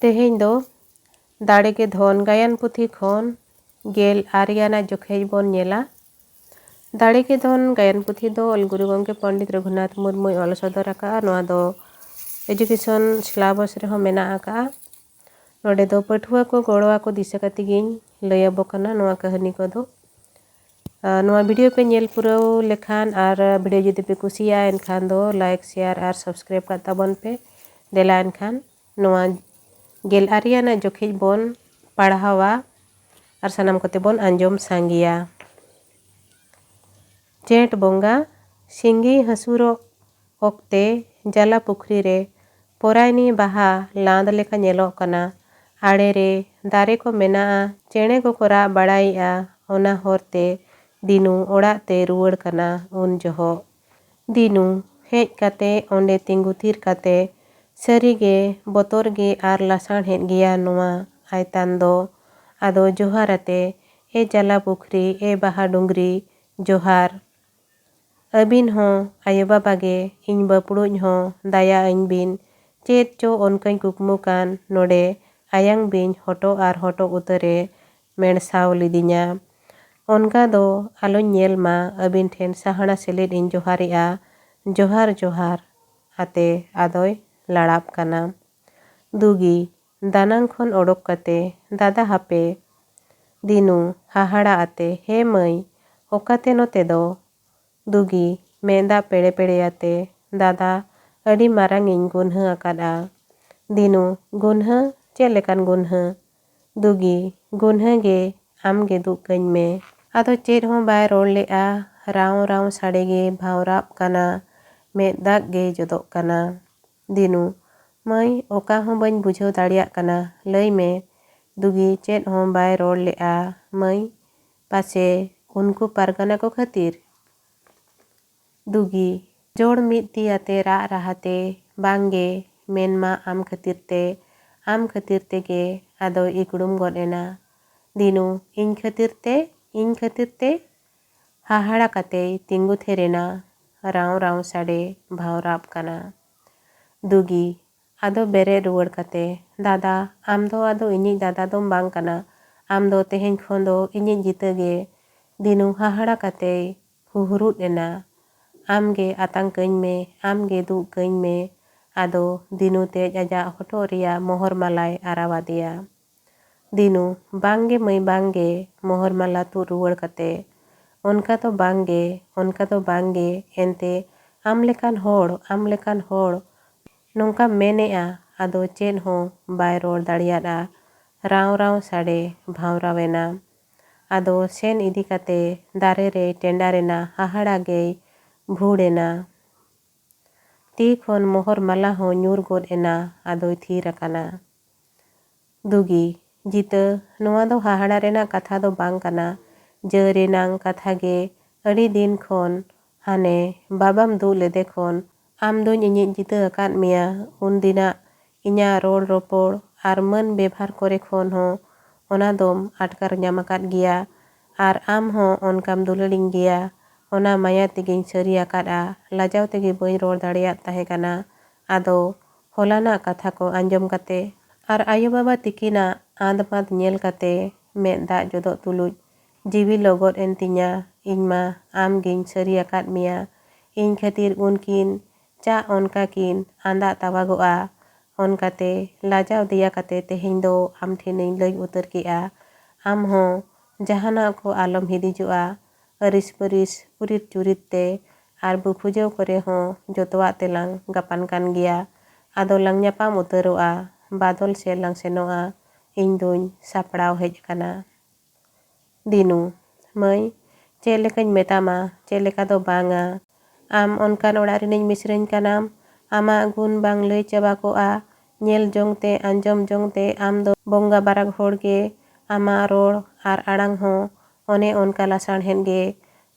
तेहेñ दो दाड़े के धन गायन पुथी खन गेल आरियाना जोखेज बन नेला। दाड़े के धन गायन पुथी दो ऑल गुरु गंके पंडित रघुनाथ मुर्मू ऑल सदर आका नोआ दो एजुकेशन सिलेबस रे हो मेना आका। नोडे दो पठुआ को गड़वा को दिशा कति गिन लयबो कना नोआ कहानी को दो नोआ वीडियो पे नेल पुराव लेखान और वीडियो जुदी पे कुसिया एनखान दो लाइक शेयर और सब्सक्राइब का ताबन पे देला एनखान नोआ गेल आरियाना जोखेज बन पढ़ावा और सनाम कोते बन आंजम सांगिया। जेठ बोंगा सिंगी हसुरो ओक्ते जला पुखरी रे पोरायनी बाहा लांद लेका नेलोक कना आड़े रे दारे को मेना चेणे को कोरा बड़ाईआ ओना होरते दिनु ओड़ा ते रुवड़ कना उन जोहो दिनु हेज काते ओंडे तिंगु थीर काते सरीगे बोतर गे आर लासाण हेज गिया नोआ आयतान दो आदो जोहार आते ए जला पुखरी ए बाहा डुंगरी जोहार अबिन हो आयो बाबा गे इन बपुड़ुज हो दाया इन बिन चेत चो ओनकई कुकमु कान नोडे आयांग बिन हटो आर हटो उतरे मेणसाव लिदिnya ओनका दो आलो नेल मा अबिन ठेन साहना सेलेद इन जोहारिया जोहार जोहार आते आदोय लाड़ाप काना दुगी दानांग खन ओडोक कते दादा हापे दिनु हाहाड़ा आते हे मई ओकाते नोते दो दुगी मेंदा पेड़े पेड़े आते दादा अड़ी मारांग इन गुन्ह आकादा दिनु गुन्ह चेलेकान गुन्ह दुगी गुन्ह गे आम गे दुकन में आदो चेर हो बाय रोड लेआ राव राव साड़े गे भावराप काना में दाग गे जोदोक काना दिनु मई ओका हो बन बुझाव दाड़ियाक काना लई में दुगी चेत हो बाय रोड लेआ मई पासे उनको पारगना को खातिर दुगी जोड़ मिद ती आते रा राहते बांगे मेनमा आम खातिर ते गे आदो इकड़ुम गड एना दिनु इन खातिर ते हाहाड़ा काते तिंगु थेरेना राव राव साड़े भावराप काना दुगी आदो बेरे रुवड़ काते दादा आम दो आदो इनिज दादा दोम बांग काना आम दो तेहेñ खन दो इनिज जिता गे दिनु हाहाड़ा काते हुहुरुद एना आम गे आतांग कñ में आम गे दु कñ में आदो दिनु तेज आजा हटो रिया मोहर मालाय आरावादिया दिनु बांगे मई बांगे मोहर माला तु रुवड़ काते उनका तो बांगे एनते आम लेकान होड़ नोंका मेनेआ आदो चेन हो बाय रोड दाड़ियादा राव राव साड़े भावरावेना आदो सेन इदी काते दारे रे टेंडारेना हाहाड़ा गे भूड़ेना ती खन मोहर माला हो ᱧᱩᱨ गड एना आदो थीर आकाना दुगी जिता नोआ दो हाहाड़ा रेना कथा दो बांग काना ज रेनांग कथा गे अड़ी दिन खन हाने बाबाम दु लेदे खन आम दो इनिज जिता आकाद मिया उन दिना इन्या रोड रोपड़ आर मन बेभार करे खन हो ओना दोम आटकार ᱧᱟᱢ आकाद गिया आर आम हो ओनकाम दुलाड़िंग गिया ओना माया तेगिन सरी आकादा लाजाव तेगी बई रोड दाड़ियात ताहे काना आदो होलाना कथा को आंजम काते आर आयो बाबा तिकिना आंद माद नेल काते में दाग जोदो तुलुज जीवी लोगोद एन तिnya इनमा आम गिन सरी आकाद मिया इन खातिर उनकिन चा ओनका किन आंदा तावागोआ ओनकाते लाजाव दिया काते तेहेñ दो आम ठेनिñ लई उतर केआ आम हो जहाना को आलम हिदिजुआ अरिस परिस उरित चुरित ते आर बुफुजव करे हो जोतवा तेलांग गापान कान गिया आदो लांग ᱧᱟᱯᱟᱢ उतरोआ बादल से लांग सेनोआ इन दुñ सापड़ाव हेज काना दिनु मई चेलेकाñ मेतामा चेलेका दो बांगा आम ओनकान ओड़ा रिनिñ मिसरेñ कानाम आमा गुन बांग लई चाबा कोआ नेल जोंगते आंजम जोंगते आम दो बोंगा बाराग होड़ गे आमा रोड आर आड़ांग हो ओने ओनका लासाण हेन गे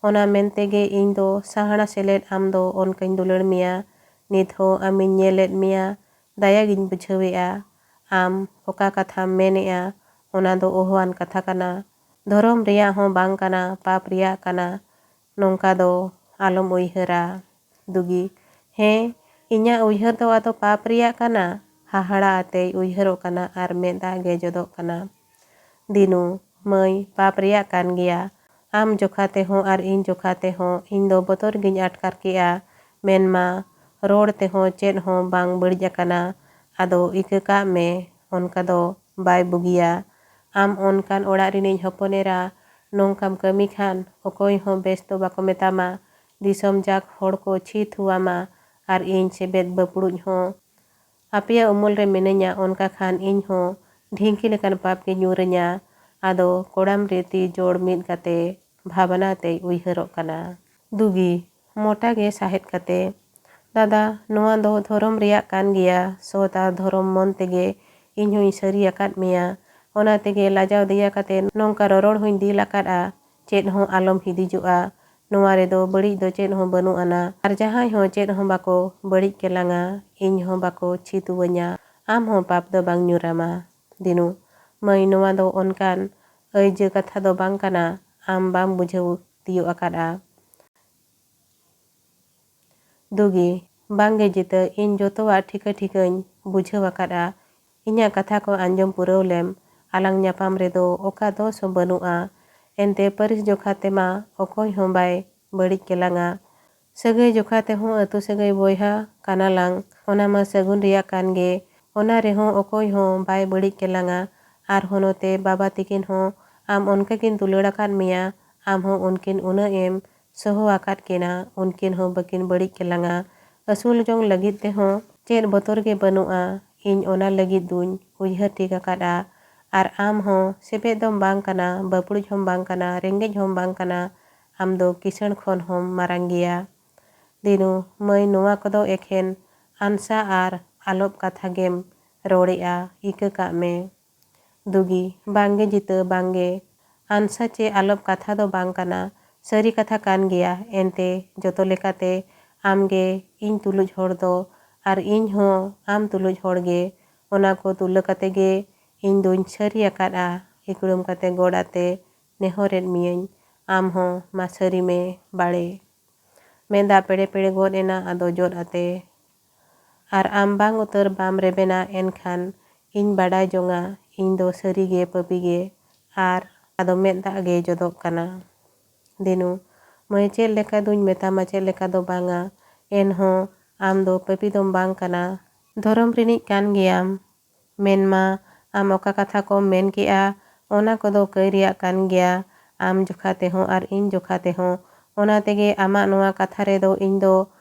ओना मेनते गे इन दो साहना सेलेद आम दो ओनकाñ दुलड़ मिया नित हो आमिñ नेलेद मिया दायागिñ बुझावेआ आम ओका कथाम मेनेआ ओना दो ओहोआन कथा काना धोरोम रिया हो बांग काना पाप रिया काना नोंका दो आलम उइहरा दुगी हें इन्या उइहर दो आदो पाप रिया काना ᱦᱟᱦᱟᱲᱟ ᱟᱛᱮᱭ ᱩᱭᱦᱟᱹᱨᱚᱜ ᱠᱟᱱᱟ ᱟᱨ ᱢᱮᱫ ᱫᱟᱜ ᱜᱮ ᱡᱚᱫᱚᱜ ᱠᱟᱱᱟ᱾ ᱫᱤᱱᱩ, ᱢᱟᱹᱭ, ᱯᱟᱯ ᱨᱮᱭᱟᱜ ᱠᱟᱱ ᱜᱮᱭᱟ᱾ ᱟᱢ ᱡᱚᱠᱷᱟ ᱛᱮᱦᱚᱸ ᱟᱨ ᱤᱧ ᱡᱚᱠᱷᱟ ᱛᱮᱦᱚᱸ ᱤᱧ ᱫᱚ ᱵᱚᱛᱚᱨ ᱜᱤᱧ ᱟᱴᱠᱟᱨ ᱠᱮᱜᱼᱟ, ᱢᱮᱱᱢᱟ ᱨᱚᱲ ᱛᱮᱦᱚᱸ ᱪᱮᱫ ᱦᱚᱸ ᱵᱟᱝ ᱵᱟᱹᱲᱤᱡ ᱟᱠᱟᱱᱟ, ᱟᱫᱚ ᱤᱠᱟᱹ ᱠᱟᱜ ᱢᱮ ᱚᱱᱠᱟ ᱫᱚ ᱵᱟᱭ ᱵᱩᱜᱤᱭᱟ᱾ ᱟᱢ ᱚᱱᱠᱟᱱ ᱚᱲᱟᱜ ᱨᱤᱱᱤᱡ ᱦᱚᱯᱚᱱ ᱮᱨᱟ ᱱᱚᱝᱠᱟᱢ ᱠᱟᱹᱢᱤ ᱠᱷᱟᱱ ᱚᱠᱚᱭ ᱦᱚᱸ ᱵᱮᱥ ᱫᱚ ᱵᱟᱠᱚ ᱢᱮᱛᱟᱢᱟ, ᱫᱤᱥᱚᱢ ᱡᱟᱠ ᱦᱚᱲ ᱠᱚ ᱪᱷᱤ ᱛᱷᱩᱣᱟᱢᱟ, ᱟᱨ ᱤᱧ ᱥᱮᱵᱮᱫ ᱵᱟᱹᱯᱲᱩᱡ ᱦᱚᱸ ᱟᱯᱮᱭᱟᱜ ᱩᱢᱩᱞ ᱨᱮ ᱢᱤᱱᱟᱹᱧᱟ ᱚᱱᱠᱟ ᱠᱷᱟᱱ ᱤᱧ ᱦᱚᱸ ᱰᱷᱤᱝᱠᱤ ᱞᱮᱠᱟᱱ ᱯᱟᱯ ᱜᱮ ᱧᱩᱨᱟᱹᱧᱟ᱾ ᱟᱫᱚ ᱠᱚᱲᱟᱢ ᱨᱮ ᱛᱤ ᱡᱚᱲ ᱢᱤᱫ ᱠᱟᱛᱮ ᱵᱷᱟᱵᱽᱱᱟ ᱛᱮᱭ ᱩᱭᱦᱟᱹᱨᱚᱜ ᱠᱟᱱᱟ᱾ ᱫᱩᱜᱤ ᱢᱚᱴᱟ ᱜᱮ ᱥᱟᱦᱮᱫ ᱠᱟᱛᱮ, ᱫᱟᱫᱟ, ᱱᱚᱣᱟ ᱫᱚ ᱫᱷᱚᱨᱚᱢ ᱨᱮᱭᱟᱜ ᱠᱟᱱ ᱜᱮᱭᱟ, ᱥᱚᱛ ᱟᱨ ᱫᱷᱚᱨᱚᱢ ᱢᱚᱱ ᱛᱮᱜᱮ ᱤᱧ ᱦᱚᱧ ᱥᱟᱹᱨᱤ ᱟᱠᱟᱫ ᱢᱮᱭᱟ, ᱚᱱᱟ ᱛᱮᱜᱮ ᱞᱟᱡᱟᱣ ᱫᱮᱭᱟ ᱠᱟᱛᱮ ᱱᱚᱝᱠᱟ ᱨᱚᱨᱚᱲ ᱦᱚᱧ ᱫᱤᱞ ᱟᱠᱟᱫᱼᱟ᱾ ᱪᱮᱫ ᱦᱚᱸ ᱟᱞᱚᱢ ᱦᱤᱫᱤᱡᱚᱜᱼᱟ, ᱱᱚᱣᱟ ᱨᱮᱫᱚ ᱵᱟᱹᱲᱤᱡ ᱫᱚ ᱪᱮᱫ ᱦᱚᱸ ᱵᱟᱹᱱᱩᱜ ᱟᱱᱟ, ᱟᱨ ᱡᱟᱦᱟᱸᱭ ᱦᱚᱸ ᱪᱮᱫ ᱦᱚᱸ ᱵᱟᱠᱚ ᱵᱟᱹᱲᱤᱡ ᱠᱮᱞᱟᱝᱟ, ᱤᱧ ᱦᱚᱸ ᱵᱟᱠᱚ ᱪᱷᱤ ᱛᱩᱣᱟᱹᱧᱟ, ᱟᱢ ᱦᱚᱸ ᱯᱟᱯ ᱫᱚ ᱵᱟᱝ ᱧᱩᱨᱟᱢᱟ᱾ ᱫᱤᱱᱩ, ᱢᱟᱹᱭ, ᱱᱚᱣᱟ ᱫᱚ ᱚᱱᱠᱟᱱ ᱟᱹᱭᱡᱟᱹ ᱠᱟᱛᱷᱟ ᱫᱚ ᱵᱟᱝ ᱠᱟᱱᱟ, ᱟᱢ ᱵᱟᱢ ᱵᱩᱡᱷᱟᱹᱣ ᱛᱤᱭᱳᱜ ᱟᱠᱟᱫᱼᱟ᱾ ᱫᱩᱜᱤ, ᱵᱟᱝᱜᱮ ᱡᱤᱛᱟᱹ, ᱤᱧ ᱡᱚᱛᱚᱣᱟᱜ ᱴᱷᱤᱠᱟᱹᱧ ᱵᱩᱡᱷᱟᱹᱣ ᱟᱠᱟᱫᱼᱟ᱾ ᱤᱧᱟᱹᱜ ᱠᱟᱛᱷᱟ ᱠᱚ ᱟᱸᱡᱚᱢ ᱯᱩᱨᱟᱹᱣ ᱞᱮᱢ᱾ ᱟᱞᱟᱝ ᱧᱟᱯᱟᱢ ᱨᱮᱫᱚ ᱚᱠᱟ ᱫᱳᱥ ᱦᱚᱸ ᱵᱟᱹᱱᱩᱜᱼᱟ, ᱮᱱᱛᱮ ᱯᱟᱹᱨᱤᱥ ᱡᱚᱠᱷᱟ ᱛᱮᱢᱟ ᱚᱠᱚᱭ ᱦᱚᱸ ᱵᱟᱭ ᱵᱟᱹᱲᱤᱡ ᱠᱮᱞᱟᱝᱟ, ᱥᱟᱹᱜᱟᱹᱭ ᱡᱚᱠᱷᱟ ᱛᱮᱦᱚᱸ ᱟᱹᱛᱩ ᱥᱟᱹᱜᱟᱹᱭ ᱵᱚᱭᱦᱟ ᱠᱟᱱᱟᱞᱟᱝ, ᱚᱱᱟ ᱢᱟ ᱥᱟᱹᱜᱩᱱ ᱨᱮᱭᱟᱜ ᱠᱟᱱ ᱜᱮ, ᱚᱱᱟ ᱨᱮᱦᱚᱸ ᱚᱠᱚᱭ ᱦᱚᱸ ᱵᱟᱭ ᱵᱟᱹᱲᱤᱡ ᱠᱮᱞᱟᱝᱟ, ᱟᱨᱦᱚᱸ ᱱᱚᱛᱮ ᱵᱟᱵᱟ ᱛᱤᱠᱤᱱ ᱦᱚᱸ ᱟᱢ ᱚᱱᱠᱟ ᱠᱤᱱ ᱫᱩᱞᱟᱹᱲ ᱟᱠᱟᱫ ᱢᱮᱭᱟ, ᱟᱢ ᱦᱚᱸ ᱩᱱᱠᱤᱱ ᱩᱱᱟᱹᱜ ᱮᱢ ᱥᱚᱦᱚ ᱟᱠᱟᱫ ᱠᱤᱱᱟ, ᱩᱱᱠᱤᱱ ᱦᱚᱸ ᱵᱟᱹᱠᱤᱱ ᱵᱟᱹᱲᱤᱡ ᱠᱮᱞᱟᱝᱟ, ᱟᱹᱥᱩᱞ ᱡᱚᱝ ᱞᱟᱹᱜᱤᱫ ᱛᱮᱦᱚᱸ ᱪᱮᱫ ᱵᱚᱛᱚᱨ ᱜᱮ ᱵᱟᱹᱱᱩᱜᱼᱟ, ᱤᱧ ᱚᱱᱟ ᱞᱟᱹᱜᱤᱫ ᱫᱩᱧ ᱩᱭᱦᱟᱹᱨ ᱴᱷᱤᱠ ᱟᱠᱟᱫᱼᱟ, ᱟᱨ ᱟᱢ ᱦᱚᱸ ᱥᱮᱵᱮᱫ ᱫᱚᱢ ᱵᱟᱝ ᱠᱟᱱᱟ, ᱵᱟᱹᱯᱲᱩᱡ ᱦᱚᱸᱢ ᱵᱟᱝ ᱠᱟᱱᱟ, ᱨᱮᱸᱜᱮᱡ ᱦᱚᱸᱢ ᱵᱟᱝ ᱠᱟᱱᱟ, ᱟᱢ ᱫᱚ ᱠᱤᱥᱟᱹᱬ ᱠᱷᱚᱱ ᱦᱚᱸᱢ ᱢᱟᱨᱟᱝ ᱜᱮᱭᱟ᱾ ᱫᱤᱱᱩ, ᱢᱟᱹᱭ, ᱱᱚᱣᱟ ᱠᱚᱫᱚ ᱮᱠᱷᱮᱱ ᱟᱱᱥᱟ ᱟᱨ ᱟᱞᱚᱯ ᱠᱟᱛᱷᱟ ᱜᱮᱢ ᱨᱚᱲᱮᱜᱼᱟ, ᱤᱠᱟᱹ ᱠᱟᱜ ᱢᱮ᱾ ᱫᱩᱜᱤ, ᱵᱟᱝᱜᱮ ᱡᱤᱛᱟᱹ, ᱵᱟᱝᱜᱮ, ᱟᱱᱥᱟ ᱪᱮ ᱟᱞᱚᱯ ᱠᱟᱛᱷᱟ ᱫᱚ ᱵᱟᱝ ᱠᱟᱱᱟ, ᱥᱟᱹᱨᱤ ᱠᱟᱛᱷᱟ ᱠᱟᱱ ᱜᱮᱭᱟ, ᱮᱱᱛᱮ ᱡᱚᱛᱚ ᱞᱮᱠᱟᱛᱮ ᱟᱢᱜᱮ ᱤᱧ ᱛᱩᱞᱩᱡ ᱦᱚᱲ ᱫᱚ, ᱟᱨ ᱤᱧ ᱦᱚᱸ ᱟᱢ ᱛᱩᱞᱩᱡ ᱦᱚᱲ ᱜᱮ, ᱚᱱᱟ ᱠᱚ ᱛᱩᱞᱟᱹ ᱠᱟᱛᱮ ᱜᱮ ᱤᱧ ᱫᱩᱧ ᱥᱟᱹᱨᱤ ᱟᱠᱟᱫᱼᱟ, ᱤᱠᱲᱩᱢ ᱠᱟᱛᱮ ᱜᱚᱰ ᱟᱛᱮ ᱱᱮᱦᱚᱨᱮᱫ ᱢᱤᱭᱟᱹᱧ, ᱟᱢ ᱦᱚᱸ ᱢᱟ ᱥᱟᱹᱨᱤ ᱢᱮ ᱵᱟᱲᱮ᱾ ᱢᱮᱫ ᱫᱟᱜ ᱯᱮᱲᱮ ᱯᱮᱲᱮ ᱜᱚᱫ ᱮᱱᱟ ᱟᱫᱚ ᱡᱚᱫ ᱟᱛᱮ, ᱟᱨ ᱟᱢ ᱵᱟᱝ ᱩᱛᱟᱹᱨ ᱵᱟᱢ ᱨᱮᱵᱮᱱᱟ, ᱮᱱᱠᱷᱟᱱ ᱤᱧ ᱵᱟᱰᱟᱭ ᱡᱚᱝᱟ, ᱤᱧ ᱫᱚ ᱥᱟᱹᱨᱤᱜᱮ ᱯᱟᱯᱤ ᱜᱮ, ᱟᱨ ᱟᱫᱚ ᱢᱮᱫ ᱫᱟᱜ ᱜᱮ ᱡᱚᱫᱚᱜ ᱠᱟᱱᱟ᱾ ᱫᱤᱱᱩ, ᱢᱟᱹᱭ, ᱪᱮᱫ ᱞᱮᱠᱟ ᱫᱩᱧ ᱢᱮᱛᱟᱢᱟ ᱪᱮᱫ ᱞᱮᱠᱟ ᱫᱚ ᱵᱟᱝᱟ, ᱮᱱᱦᱚᱸ ᱟᱢ ᱫᱚ ᱯᱟᱯᱤ ᱫᱚᱢ ᱵᱟᱝ ᱠᱟᱱᱟ, ᱫᱷᱚᱨᱚᱢ ᱨᱤᱱᱤᱡ ᱠᱟᱱ ᱜᱮᱭᱟᱢ, ᱢᱮᱱᱢᱟ ᱟᱢ ᱚᱠᱟ ᱠᱟᱛᱷᱟ ᱠᱚᱢ ᱢᱮᱱ ᱠᱮᱜᱼᱟ, ᱚᱱᱟ ᱠᱚᱫᱚ ᱠᱟᱹᱭ ᱨᱮᱭᱟᱜ ᱠᱟᱱ ᱜᱮᱭᱟ, ᱟᱢ ᱡᱚᱠᱷᱟ ᱛᱮᱦᱚᱸ ᱟᱨ ᱤᱧ ᱡᱚᱠᱷᱟ ᱛᱮᱦᱚᱸ, ᱚᱱᱟ ᱛᱮᱜᱮ ᱟᱢᱟᱜ ᱱᱚᱣᱟ ᱠᱟᱛᱷᱟ ᱨᱮᱫᱚ ᱤᱧ ᱫᱚ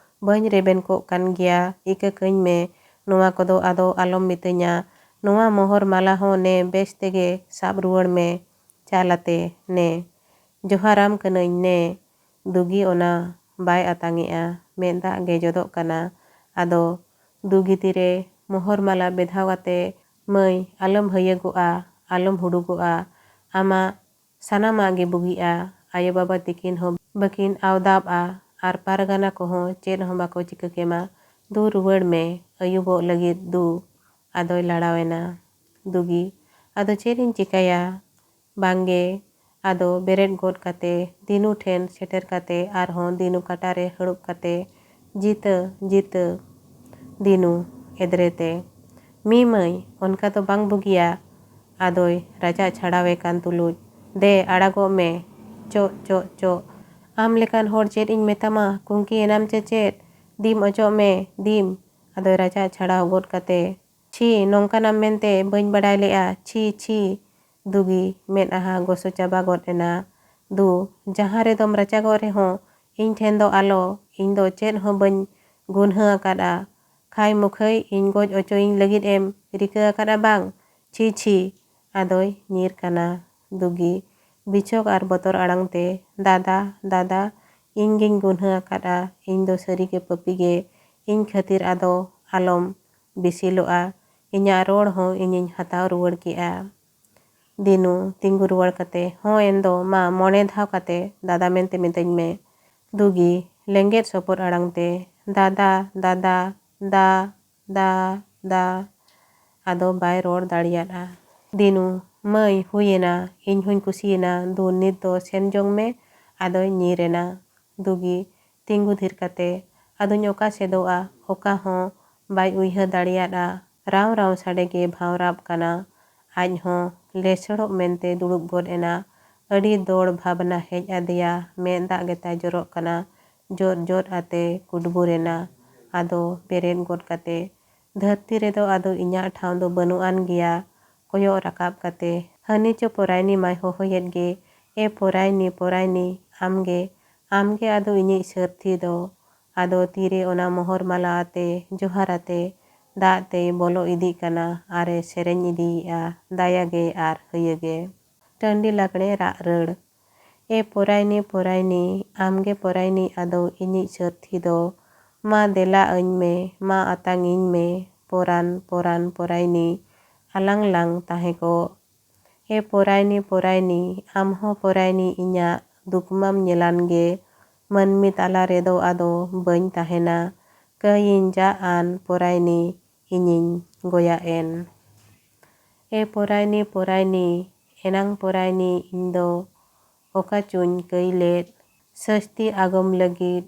ᱵᱟᱹᱧ ᱨᱮᱵᱮᱱ ᱠᱚᱜ ᱠᱟᱱ ᱜᱮᱭᱟ, ᱤᱠᱟᱹ ᱠᱟᱹᱧ ᱢᱮ, ᱱᱚᱣᱟ ᱠᱚᱫᱚ ᱟᱫᱚ ᱟᱞᱚᱢ ᱢᱤᱛᱟᱹᱧᱟ, ᱱᱚᱣᱟ ᱢᱚᱦᱚᱨ ᱢᱟᱞᱟ ᱦᱚᱸ ᱱᱮ ᱵᱮᱥ ᱛᱮᱜᱮ ᱥᱟᱵ ᱨᱩᱣᱟᱹᱲ ᱢᱮ, ᱪᱟᱞ ᱟᱛᱮ ᱱᱮ, ᱡᱚᱦᱟᱨᱟᱢ ᱠᱟᱹᱱᱟᱹᱧ ᱱᱮ᱾ ᱫᱩᱜᱤ ᱚᱱᱟ ᱵᱟᱭ ᱟᱛᱟᱝᱮᱜᱼᱟ, ᱢᱮᱫ ᱫᱟᱜ ᱜᱮ ᱡᱚᱫᱚᱜ ᱠᱟᱱᱟ, ᱟᱫᱚ ᱫᱩᱜᱤ ᱛᱤᱨᱮ ᱢᱚᱦᱚᱨ ᱢᱟᱞᱟ ᱵᱮᱫᱷᱟᱣ ᱟᱛᱮ, ᱢᱟᱹᱭ, ᱟᱞᱚᱢ ᱦᱟᱹᱭᱟᱹᱜᱚᱜᱼᱟ, ᱟᱞᱚᱢ ᱦᱩᱰᱩᱜᱚᱜᱼᱟ, ᱟᱢᱟᱜ ᱥᱟᱱᱟᱢᱟᱜ ᱜᱮ ᱵᱩᱜᱤᱜᱼᱟ, ᱟᱭᱳ ᱵᱟᱵᱟ ᱛᱤᱠᱤᱱ ᱦᱚᱸ ᱵᱟᱹᱠᱤᱱ ᱟᱣᱫᱟᱵᱼᱟ, ᱟᱨ ᱯᱟᱨᱜᱟᱱᱟ ᱠᱚᱦᱚᱸ ᱪᱮᱫ ᱦᱚᱸ ᱵᱟᱠᱚ ᱪᱤᱠᱟᱹ ᱠᱮᱢᱟ, ᱫᱩ ᱨᱩᱣᱟᱹᱲ ᱢᱮ, ᱟᱹᱭᱩᱵᱚᱜ ᱞᱟᱹᱜᱤᱫ ᱫᱩ᱾ ᱟᱫᱚᱭ ᱞᱟᱲᱟᱣᱮᱱᱟ᱾ ᱫᱩᱜᱤ, ᱟᱫᱚ ᱪᱮᱫ ᱤᱧ ᱪᱤᱠᱟᱹᱭᱟ? ᱵᱟᱝᱜᱮ, ᱟᱫᱚ ᱵᱮᱨᱮᱫ ᱜᱚᱫ ᱠᱟᱛᱮ ᱫᱤᱱᱩ ᱴᱷᱮᱱ ᱥᱮᱴᱮᱨ ᱠᱟᱛᱮ ᱟᱨᱦᱚᱸ ᱫᱤᱱᱩ ᱠᱟᱴᱟᱨᱮ ᱦᱟᱹᱲᱩᱵ ᱠᱟᱛᱮ, ᱡᱤᱛᱟᱹ, ᱡᱤᱛᱟᱹ᱾ ᱫᱤᱱᱩ ᱮᱫᱽᱨᱮᱛᱮ, ᱢᱤ ᱢᱟᱹᱭ, ᱚᱱᱠᱟ ᱫᱚ ᱵᱟᱝ ᱵᱩᱜᱤᱭᱟ᱾ ᱟᱫᱚᱭ ᱨᱟᱪᱟᱜ ᱪᱷᱟᱲᱟᱣᱮ ᱠᱟᱱ ᱛᱩᱞᱩᱡ, ᱫᱮ ᱟᱲᱟᱜᱚᱜ ᱢᱮ, ᱪᱚᱜ ᱪᱚᱜ ᱪᱚᱜ, ᱟᱢ ᱞᱮᱠᱟᱱ ᱦᱚᱲ ᱪᱮᱫ ᱤᱧ ᱢᱮᱛᱟᱢᱟ, ᱠᱩᱝᱠᱤ ᱮᱱᱟᱢ ᱪᱮ ᱪᱮᱫ, ᱫᱤᱢ ᱚᱪᱚᱜ ᱢᱮ, ᱫᱤᱢ᱾ ᱟᱫᱚᱭ ᱨᱟᱪᱟᱜ ᱪᱷᱟᱲᱟᱣ ᱜᱚᱫ ᱠᱟᱛᱮ, ᱪᱷᱤ, ᱱᱚᱝᱠᱟᱱᱟᱢ ᱢᱮᱱᱛᱮ ᱵᱟᱹᱧ ᱵᱟᱰᱟᱭ ᱞᱮᱜᱼᱟ, ᱪᱷᱤ ᱪᱷᱤ᱾ ᱫᱩᱜᱤ ᱢᱮᱫᱦᱟ ᱜᱚᱥᱚ ᱪᱟᱵᱟ ᱜᱚᱫ ᱮᱱᱟ᱾ ᱫᱩ, ᱡᱟᱦᱟᱸ ᱨᱮᱫᱚᱢ ᱨᱟᱪᱟᱜᱚᱜ ᱨᱮᱦᱚᱸ, ᱤᱧ ᱴᱷᱮᱱ ᱫᱚ ᱟᱞᱚ, ᱤᱧ ᱫᱚ ᱪᱮᱫ ᱦᱚᱸ ᱵᱟᱹᱧ ᱜᱩᱱᱦᱟᱹ ᱟᱠᱟᱫᱼᱟ, ᱠᱷᱟᱭ ᱢᱩᱠᱷᱟᱹᱭ ᱤᱧ ᱜᱚᱡ ᱚᱪᱚᱭᱤᱧ ᱞᱟᱹᱜᱤᱫ ᱮᱢ ᱨᱤᱠᱟᱹ ᱟᱠᱟᱫᱼᱟ ᱵᱟᱝ, ᱪᱷᱤ ᱪᱷᱤ᱾ ᱟᱫᱚᱭ ᱧᱤᱨ ᱠᱟᱱᱟ᱾ ᱫᱩᱜᱤ ᱵᱤᱪᱷᱚᱠ ᱟᱨ ᱵᱚᱛᱚᱨ ᱟᱲᱟᱝ ᱛᱮ, ᱫᱟᱫᱟ, ᱫᱟᱫᱟ, ᱤᱧ ᱜᱤᱧ ᱜᱩᱱᱦᱟᱹ ᱟᱠᱟᱫᱼᱟ, ᱤᱧ ᱫᱚ ᱥᱟᱹᱨᱤᱜᱮ ᱯᱟᱯᱤ ᱜᱮ, ᱤᱧ ᱠᱷᱟᱹᱛᱤᱨ ᱟᱫᱚ ᱟᱞᱚᱢ ᱵᱤᱥᱤᱞᱚᱜᱼᱟ, ᱤᱧᱟᱹᱜ ᱨᱚᱲ ᱦᱚᱸ ᱤᱧᱤᱧ ᱦᱟᱛᱟᱣ ᱨᱩᱣᱟᱹᱲ ᱠᱮᱜᱼᱟ᱾ ᱫᱤᱱᱩ ᱛᱤᱸᱜᱩ ᱨᱩᱣᱟᱹᱲ ᱠᱟᱛᱮ, ᱦᱚᱸ ᱮᱱᱫᱚ ᱢᱟ 5 ᱫᱷᱟᱣ ᱠᱟᱛᱮ ᱫᱟᱫᱟ ᱢᱮᱱᱛᱮ ᱢᱤᱛᱟᱹᱧ ᱢᱮ᱾ ᱫᱩᱜᱤ ᱞᱮᱸᱜᱮᱫ ᱥᱚᱯᱚᱫ ᱟᱲᱟᱝ ᱛᱮ, ᱫᱟᱫᱟ, ᱫᱟᱫᱟ, ᱫᱟ, ᱫᱟ, ᱫᱟ᱾ ᱟᱫᱚ ᱵᱟᱭ ᱨᱚᱲ ᱫᱟᱲᱮᱭᱟᱫᱼᱟ᱾ ᱫᱤᱱᱩ, ᱢᱟᱹᱭ, ᱦᱩᱭᱮᱱᱟ, ᱤᱧ ᱦᱚᱧ ᱠᱩᱥᱤᱭᱮᱱᱟ, ᱫᱩ ᱱᱤᱛ ᱫᱚ ᱥᱮᱱ ᱡᱚᱝ ᱢᱮ᱾ ᱟᱫᱚᱭ ᱧᱤᱨ ᱮᱱᱟ᱾ ᱫᱩᱜᱤ ᱛᱤᱸᱜᱩ ᱛᱷᱤᱨ ᱠᱟᱛᱮ, ᱟᱫᱚᱧ ᱚᱠᱟ ᱥᱮᱫᱚᱜᱼᱟ, ᱚᱠᱟ ᱦᱚᱸ ᱵᱟᱭ ᱩᱭᱦᱟᱹᱨ ᱫᱟᱲᱮᱭᱟᱫᱼᱟ᱾ ᱨᱟᱣ ᱨᱟᱣ ᱥᱟᱰᱮ ᱜᱮ ᱵᱷᱟᱶᱨᱟᱜ ᱠᱟᱱᱟ᱾ ᱟᱡ ᱦᱚᱸ ᱞᱮᱥᱲᱚᱜ ᱢᱮᱱᱛᱮ ᱫᱩᱲᱩᱵ ᱜᱚᱫ ᱮᱱᱟ᱾ ᱟᱹᱰᱤ ᱫᱚᱲ ᱵᱷᱟᱵᱽᱱᱟ ᱦᱮᱡ ᱟᱫᱮᱭᱟ, ᱢᱮᱫ ᱫᱟᱜ ᱜᱮᱛᱟᱭ ᱡᱚᱨᱚᱜ ᱠᱟᱱᱟ᱾ ᱡᱚᱫ ᱡᱚᱫ ᱟᱛᱮ ᱠᱩᱰᱵᱩᱨ ᱮᱱᱟ᱾ ᱟᱫᱚ ᱵᱮᱨᱮᱫ ᱜᱚᱫ ᱠᱟᱛᱮ, ᱫᱷᱟᱹᱨᱛᱤ ᱨᱮᱫᱚ ᱟᱫᱚ ᱤᱧᱟᱹᱜ ᱴᱷᱟᱶ ᱫᱚ ᱵᱟᱹᱱᱩᱜ ᱟᱱ ᱜᱮᱭᱟ᱾ ᱠᱚᱭᱚᱜ ᱨᱟᱠᱟᱵ ᱠᱟᱛᱮ ᱦᱟᱹᱱᱤ ᱪᱚ ᱯᱚᱨᱟᱭᱱᱤ ᱢᱟᱭ ᱦᱚᱦᱚᱭᱮᱫ ᱜᱮ, ᱮ ᱯᱚᱨᱟᱭᱱᱤ ᱯᱚᱨᱟᱭᱱᱤ, ᱟᱢᱜᱮ ᱟᱫᱚ ᱤᱧᱤᱡ ᱥᱟᱹᱨᱛᱷᱤ ᱫᱚ᱾ ᱟᱫᱚ ᱛᱤᱨᱮ ᱚᱱᱟ ᱢᱚᱦᱚᱨ ᱢᱟᱞᱟ ᱟᱛᱮ ᱡᱚᱦᱟᱨ ᱟᱛᱮ ᱫᱟᱜ ᱛᱮᱭ ᱵᱚᱞᱚ ᱤᱫᱤᱜ ᱠᱟᱱᱟ ᱟᱨᱮ ᱥᱮᱨᱮᱧ ᱤᱫᱤᱭᱮᱜᱼᱟ ᱫᱟᱭᱟᱜᱮ ᱟᱨ ᱦᱟᱹᱭᱟᱹᱜᱮ᱾ ᱴᱟᱺᱰᱤ ᱞᱟᱜᱽᱬᱮ ᱨᱟᱜ ᱨᱟᱹᱲ᱾ ᱮ ᱯᱚᱨᱟᱭᱱᱤ ᱯᱚᱨᱟᱭᱱᱤ, ᱟᱢᱜᱮ ᱯᱚᱨᱟᱭᱱᱤ ᱟᱫᱚ ᱤᱧᱤᱡ ᱥᱟᱹᱨᱛᱷᱤ ᱫᱚ᱾ ᱢᱟ ᱫᱮᱞᱟ ᱟᱹᱧ ᱢᱮ, ᱢᱟ ᱟᱛᱟᱝ ᱤᱧ ᱢᱮ, ᱯᱚᱨᱟᱱ ᱯᱚᱨᱟᱱ ᱯᱚᱨᱟᱭᱱᱤ, ᱟᱞᱟᱝ ᱞᱟᱝ ᱛᱟᱦᱮᱸ ᱠᱚᱜ᱾ ᱮ ᱯᱚᱨᱟᱭᱱᱤ ᱯᱚᱨᱟᱭᱱᱤ, ᱟᱢᱦᱚᱸ ᱯᱚᱨᱟᱭᱱᱤ ᱤᱧᱟᱹᱜ ᱫᱩᱠᱢᱟᱢ ᱧᱮᱞᱟᱱ ᱜᱮ᱾ ᱢᱟᱹᱱᱢᱤ ᱛᱟᱞᱟ ᱨᱮᱫᱚ ᱟᱫᱚ ᱵᱟᱹᱧ ᱛᱟᱦᱮᱱᱟ᱾ ᱠᱟᱹᱭᱤᱧ ᱡᱟ ᱟᱱ ᱯᱚᱨᱟᱭᱱᱤ, ᱤᱧᱤᱧ ᱜᱚᱭᱟ ᱮᱱ᱾ ᱮ ᱯᱚᱨᱟᱭᱱᱤ ᱯᱚᱨᱟᱭᱱᱤ, ᱮᱱᱟᱝ ᱯᱚᱨᱟᱭᱱᱤ ᱤᱧᱫᱚ ᱚᱠᱟᱪᱚᱧ ᱠᱟᱹᱭ ᱞᱮᱫ᱾ ᱥᱟᱹᱥᱛᱤ ᱟᱜᱚᱢ ᱞᱟᱹᱜᱤᱫ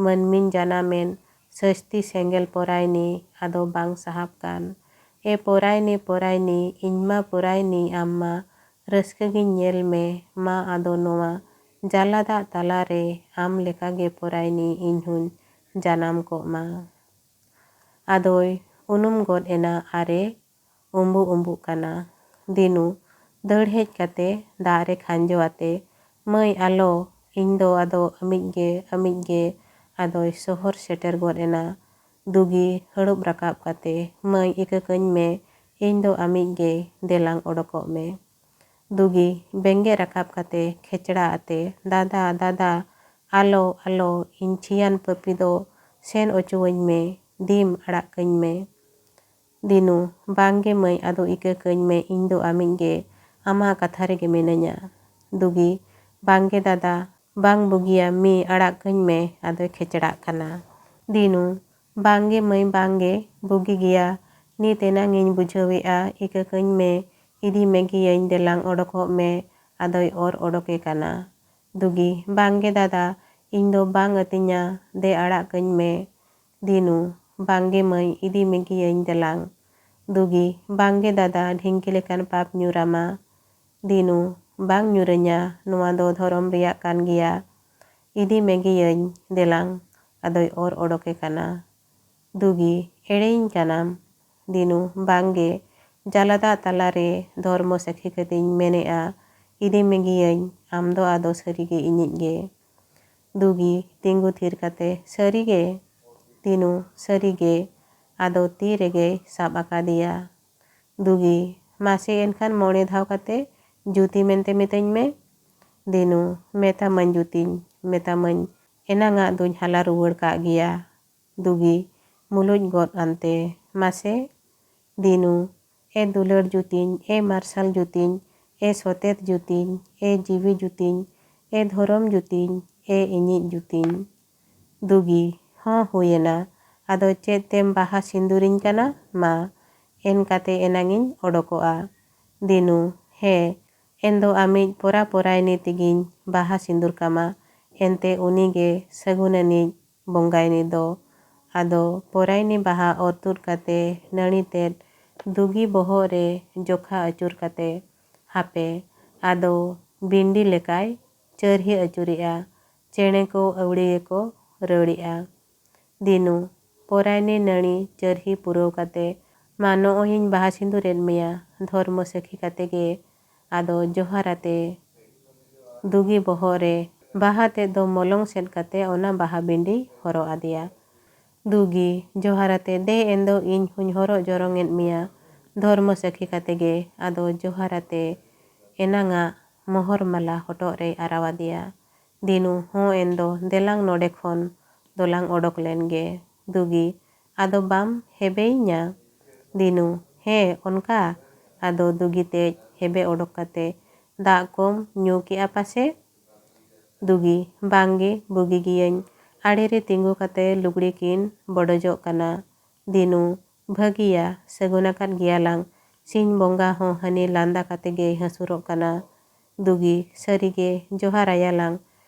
ᱢᱟᱹᱱᱢᱤᱧ ᱡᱟᱱᱟᱢᱮᱱ, ᱥᱟᱹᱥᱛᱤ ᱥᱮᱸᱜᱮᱞ ᱯᱚᱨᱟᱭᱱᱤ ᱟᱫᱚ ᱵᱟᱝ ᱥᱟᱦᱟᱵ ᱠᱟᱱ᱾ ᱮ ᱯᱚᱨᱟᱭᱱᱤ ᱯᱚᱨᱟᱭᱱᱤ, ᱤᱧᱢᱟ ᱯᱚᱨᱟᱭᱱᱤ ᱟᱢᱢᱟ ᱨᱟᱹᱥᱠᱟᱹᱜᱤᱧ ᱧᱮᱞ ᱢᱮ᱾ ᱢᱟ ᱟᱫᱚ ᱱᱚᱣᱟ ᱡᱟᱞᱟ ᱫᱟᱜ ᱛᱟᱞᱟᱨᱮ ᱟᱢ ᱞᱮᱠᱟᱜᱮ ᱯᱚᱨᱟᱭᱱᱤ ᱤᱧᱦᱚᱧ ᱡᱟᱱᱟᱢ ᱠᱚᱜ ᱢᱟ᱾ ᱟᱫᱚᱭ ᱩᱱᱩᱢ ᱜᱚᱫ ᱮᱱᱟ ᱟᱨᱮ ᱩᱸᱵᱩᱜ ᱠᱟᱱᱟ᱾ ᱫᱤᱱᱩ ᱫᱟᱹᱲ ᱦᱮᱡ ᱠᱟᱛᱮ ᱫᱟᱜ ᱨᱮ ᱠᱷᱟᱸᱡᱚ ᱟᱛᱮ, ᱢᱟᱹᱭ ᱟᱞᱚ, ᱤᱧᱫᱚ ᱟᱫᱚ ᱟᱹᱢᱤᱡ ᱜᱮ ᱟᱫᱚᱭ ᱥᱚᱦᱚᱨ ᱥᱮᱴᱮᱨ ᱜᱚᱫ ᱮᱱᱟ᱾ ᱫᱩᱜᱤ ᱦᱟᱹᱲᱩᱵ ᱨᱟᱠᱟᱵ ᱠᱟᱛᱮ, ᱢᱟᱹᱭ ᱤᱠᱟᱹ ᱠᱟᱹᱧ ᱢᱮ, ᱤᱧᱫᱚ ᱟᱹᱢᱤᱡ ᱜᱮ, ᱫᱮᱞᱟᱝ ᱚᱰᱚᱠᱚᱜ ᱢᱮ᱾ ᱫᱩᱜᱤ ᱵᱮᱸᱜᱮᱫ ᱨᱟᱠᱟᱵ ᱠᱟᱛᱮ ᱠᱷᱮᱪᱲᱟ ᱟᱛᱮ, ᱫᱟᱫᱟ ᱫᱟᱫᱟ, ᱟᱞᱚ, ᱤᱧ ᱪᱷᱤᱭᱟᱱ ᱯᱟᱯᱤ ᱫᱚ ᱥᱮᱱ ᱚᱪᱚᱣᱟᱹᱧ ᱢᱮ, ᱫᱤᱢ ᱟᱲᱟᱜ ᱠᱟᱹᱧ ᱢᱮ᱾ ᱫᱤᱱᱩ ᱵᱟᱝᱜᱮ ᱢᱟᱹᱭ ᱟᱫᱚ ᱤᱠᱟᱹ ᱠᱟᱹᱧ ᱢᱮ, ᱤᱧᱫᱚ ᱟᱹᱢᱤᱡ ᱜᱮ, ᱟᱢᱟᱜ ᱠᱟᱛᱷᱟ ᱨᱮᱜᱮ ᱢᱤᱱᱟᱹᱧᱟ᱾ ᱫᱩᱜᱤ ᱵᱟᱝᱜᱮ ᱫᱟᱫᱟ, ᱵᱟᱝ ᱵᱩᱜᱤᱭᱟ ᱢᱤ ᱟᱲᱟᱜ ᱠᱟᱹᱧ ᱢᱮ, ᱟᱫᱚᱭ ᱠᱷᱮᱪᱲᱟᱜ ᱠᱟᱱᱟ᱾ ᱫᱤᱱᱩ ᱵᱟᱝᱜᱮ ᱢᱟᱹᱭ ᱵᱟᱝᱜᱮ, ᱵᱩᱜᱤ ᱜᱮᱭᱟ, ᱱᱤᱛ ᱮᱱᱟᱝ ᱤᱧ ᱵᱩᱡᱷᱟᱹᱣᱮᱜᱼᱟ, ᱤᱠᱟᱹ ᱠᱟᱹᱧ ᱢᱮ, ᱤᱫᱤ ᱢᱮᱜᱤᱭᱟᱹᱧ, ᱫᱮᱞᱟᱝ ᱚᱰᱚᱠᱚᱜ ᱢᱮ, ᱟᱫᱚᱭ ᱚᱨ ᱚᱰᱚᱠᱮ ᱠᱟᱱᱟ᱾ ᱫᱩᱜᱤ ᱵᱟᱝᱜᱮ ᱫᱟᱫᱟ, ᱤᱧᱫᱚ ᱵᱟᱝ ᱟᱹᱛᱤᱧᱟ, ᱫᱮ ᱟᱲᱟᱜ ᱠᱟᱹᱧ ᱢᱮ᱾ ᱫᱤᱱᱩ ᱵᱟᱝᱜᱮ ᱢᱟᱹᱭ, ᱤᱫᱤ ᱢᱮᱜᱤᱭᱟᱹᱧ ᱫᱮᱞᱟᱝ᱾ ᱫᱩᱜᱤ ᱵᱟᱝᱜᱮ ᱫᱟᱫᱟ, ᱰᱷᱤᱝᱠᱤ ᱞᱮᱠᱟᱱ ᱯᱟᱯ ᱧᱩᱨᱟᱢᱟ᱾ ᱫᱤᱱᱩ ᱵᱟᱝ ᱧᱩᱨᱟᱹᱧᱟ, ᱱᱚᱣᱟ ᱫᱚ ᱫᱷᱚᱨᱚᱢ ᱨᱮᱭᱟᱜ ᱠᱟᱱ ᱜᱮᱭᱟ, ᱤᱫᱤ ᱢᱮᱜᱤᱭᱟᱹᱧ ᱫᱮᱞᱟᱝ, ᱟᱫᱚᱭ ᱚᱨ ᱚᱰᱚᱠᱮ ᱠᱟᱱᱟ᱾ ᱫᱩᱜᱤ ᱮᱲᱮᱭᱤᱧ ᱠᱟᱱᱟᱢ᱾ ᱫᱤᱱᱩ ᱵᱟᱝᱜᱮ, ᱡᱟᱞᱟ ᱫᱟᱜ ᱛᱟᱞᱟᱨᱮ ᱫᱷᱚᱨᱢᱚ ᱥᱟᱹᱠᱷᱤ ᱠᱟᱛᱮᱧ ᱢᱮᱱᱮᱜᱼᱟ, ᱤᱫᱤ ᱢᱮᱜᱤᱭᱟᱹᱧ, ᱟᱢᱫᱚ ᱟᱫᱚ ᱥᱟᱹᱨᱤᱜᱮ ᱤᱧᱤᱡ ᱜᱮ᱾ ᱫᱩᱜᱤ ᱛᱤᱸᱜᱩ ᱛᱷᱤᱨ ᱠᱟᱛᱮ, ᱥᱟᱹᱨᱤᱜᱮ? ᱫᱤᱱᱩ ᱥᱟᱹᱨᱤᱜᱮ᱾ ᱟᱫᱚ ᱛᱤ ᱨᱮᱜᱮᱭ ᱥᱟᱵ ᱟᱠᱟᱫᱮᱭᱟ᱾ ᱫᱩᱜᱤ ᱢᱟᱥᱮ ᱮᱱᱠᱷᱟᱱ 5 ᱫᱷᱟᱣ ᱠᱟᱛᱮ ᱡᱩᱛᱤ ᱢᱮᱱᱛᱮ ᱢᱤᱛᱟᱹᱧ ᱢᱮ᱾ ᱫᱤᱱᱩ ᱢᱮᱛᱟᱢᱟᱹᱧ ᱡᱩᱛᱤᱧ, ᱢᱮᱛᱟᱢᱟᱹᱧ, ᱮᱱᱟᱝᱟᱜ ᱫᱩᱧ ᱦᱟᱞᱟ ᱨᱩᱣᱟᱹᱲ ᱠᱟᱜ ᱜᱮᱭᱟ᱾ ᱫᱩᱜᱤ ᱢᱩᱞᱩᱡ ᱜᱚᱫ ᱟᱱᱛᱮ, ᱢᱟᱥᱮ? ᱫᱤᱱᱩ ᱮ ᱫᱩᱞᱟᱹᱲ ᱡᱩᱛᱤᱧ, ᱮ ᱢᱟᱨᱥᱟᱞ ᱡᱩᱛᱤᱧ, ᱮ ᱥᱚᱛᱮᱛ ᱡᱩᱛᱤᱧ, ᱮ ᱡᱤᱣᱤ ᱡᱩᱛᱤᱧ, ᱮ ᱫᱷᱚᱨᱚᱢ ᱡᱩᱛᱤᱧ, ᱮ ᱤᱧᱤᱡ ᱡᱩᱛᱤᱧ᱾ ᱫᱩᱜᱤ ᱦᱚᱸ ᱦᱩᱭᱮᱱᱟ, ᱟᱫᱚ ᱪᱮᱫ ᱛᱮᱢ ᱵᱟᱦᱟ ᱥᱤᱸᱫᱩᱨᱤᱧ ᱠᱟᱱᱟ, ᱢᱟ ᱮᱱ ᱠᱟᱛᱮ ᱮᱱᱟᱝᱤᱧ ᱚᱰᱚᱠᱚᱜᱼᱟ᱾ ᱫᱤᱱᱩ ᱦᱮᱸ, ᱮᱱᱫᱚ ᱟᱢᱤᱡ ᱯᱚᱨᱟᱭᱱᱤ ᱛᱮᱜᱤᱧ ᱵᱟᱦᱟ ᱥᱤᱸᱫᱩᱨ ᱠᱟᱢᱟ, ᱮᱱᱛᱮ ᱩᱱᱤᱜᱮ ᱥᱟᱹᱜᱩᱱᱟᱱᱤᱡ ᱵᱚᱸᱜᱟᱭᱱᱤ ᱫᱚ᱾ ᱟᱫᱚ ᱯᱚᱨᱟᱭᱱᱤ ᱵᱟᱦᱟ ᱚᱨ ᱛᱩᱫ ᱠᱟᱛᱮ ᱱᱟᱹᱲᱤ ᱛᱮᱫ ᱫᱩᱜᱤ ᱵᱚᱦᱚᱜ ᱨᱮ ᱡᱚᱠᱷᱟ ᱟᱹᱪᱩᱨ ᱠᱟᱛᱮ, ᱦᱟᱯᱮ, ᱟᱫᱚ ᱵᱤᱱᱰᱤ ᱞᱮᱠᱟᱭ ᱪᱟᱹᱨᱦᱤ ᱟᱹᱪᱩᱨᱮᱜᱼᱟ, ᱪᱮᱬᱮ ko ᱟᱹᱣᱲᱤ ᱜᱮᱠᱚ ᱨᱟᱹᱲᱮᱜᱼᱟ᱾ ᱫᱤᱱᱩ ᱯᱚᱨᱟᱭᱱᱤ ᱱᱟᱹᱲᱤ ᱪᱟᱹᱨᱦᱤ ᱯᱩᱨᱟᱹᱣ ᱠᱟᱛᱮ, ᱢᱟ ᱱᱚᱜᱼᱚᱭᱤᱧ ᱵᱟᱦᱟ ᱥᱤᱸᱫᱩᱨᱮᱫ ᱢᱮᱭᱟ, ᱫᱷᱚᱨᱢᱚ ᱥᱟᱹᱠᱷᱤ ᱠᱟᱛᱮ ᱜᱮ, ᱟᱫᱚ ᱡᱚᱦᱟᱨ ᱟᱛᱮ ᱫᱩᱜᱤ ᱵᱚᱦᱚᱜ ᱨᱮ ᱵᱟᱦᱟ ᱛᱮᱫ ᱫᱚ ᱢᱚᱞᱚᱝ ᱥᱮᱫ ᱠᱟᱛᱮ ᱚᱱᱟ ᱵᱟᱦᱟ ᱵᱤᱸᱰᱤ ᱦᱚᱨᱚᱜ ᱟᱫᱮᱭᱟ᱾ ᱫᱩᱜᱤ ᱡᱚᱦᱟᱨ ᱟᱛᱮ, ᱫᱮ ᱮᱱᱫᱚ ᱤᱧ ᱦᱚᱧ ᱦᱚᱨᱚᱜ ᱡᱚᱨᱚᱝ ᱮᱫ ᱢᱮᱭᱟ, ᱫᱷᱚᱨᱢᱚ ᱥᱟᱹᱠᱷᱤ ᱠᱟᱛᱮ ᱜᱮ᱾ ᱟᱫᱚ ᱡᱚᱦᱟᱨ ᱟᱛᱮ ᱮᱱᱟᱝᱟᱜ ᱢᱚᱦᱚᱨ ᱢᱟᱞᱟ ᱦᱚᱴᱚᱜ ᱨᱮᱭ ᱟᱨᱟᱣ ᱟᱫᱮᱭᱟ᱾ ᱫᱤᱱᱩ ᱦᱚᱸ ᱮᱱᱫᱚ ᱫᱮᱞᱟᱝ ᱱᱚᱰᱮ ᱠᱷᱚᱱ ᱫᱚᱞᱟᱝ ᱚᱰᱚᱠ ᱞᱮᱱ ᱜᱮ᱾ ᱫᱩᱜᱤ ᱟᱫᱚ ᱵᱟᱢ ᱦᱮᱵᱮᱭᱤᱧᱟ? ᱫᱤᱱᱩ ᱦᱮᱸ ᱚᱱᱠᱟ? ᱟᱫᱚ ᱫᱩᱜᱤ ᱛᱮᱡ ᱦᱮᱵᱮ ᱚᱰᱚᱠ ᱠᱟᱛᱮ, ᱫᱟᱜ ᱠᱚᱢ ᱧᱩ ᱠᱮᱜᱼᱟ ᱯᱟᱥᱮ? ᱫᱩᱜᱤ ᱵᱟᱝᱜᱮ, ᱵᱩᱜᱤ ᱜᱤᱭᱟᱹᱧ᱾ ᱟᱲᱮᱨᱮ ᱛᱤᱸᱜᱩ ᱠᱟᱛᱮ ᱞᱩᱜᱽᱲᱤ ᱠᱤᱱ ᱵᱚᱰᱚᱡᱚᱜ ᱠᱟᱱᱟ᱾ ᱫᱤᱱᱩ ᱵᱷᱟᱹᱜᱤᱭᱟ, ᱥᱟᱹᱜᱩᱱᱟᱠᱟᱫ ᱜᱮᱭᱟᱞᱟᱝ, ᱥᱤᱧ ᱵᱚᱸᱜᱟ ᱦᱚᱸ ᱦᱟᱹᱱᱤ ᱞᱟᱸᱫᱟ ᱠᱟᱛᱮ ᱜᱮᱭ ᱦᱟᱹᱥᱩᱨᱚᱜ ᱠᱟᱱᱟ᱾ ᱫᱩᱜᱤ ᱥᱟᱹᱨᱤᱜᱮ, ᱡᱚᱦᱟᱨ ᱟᱭᱟᱞᱟᱝ,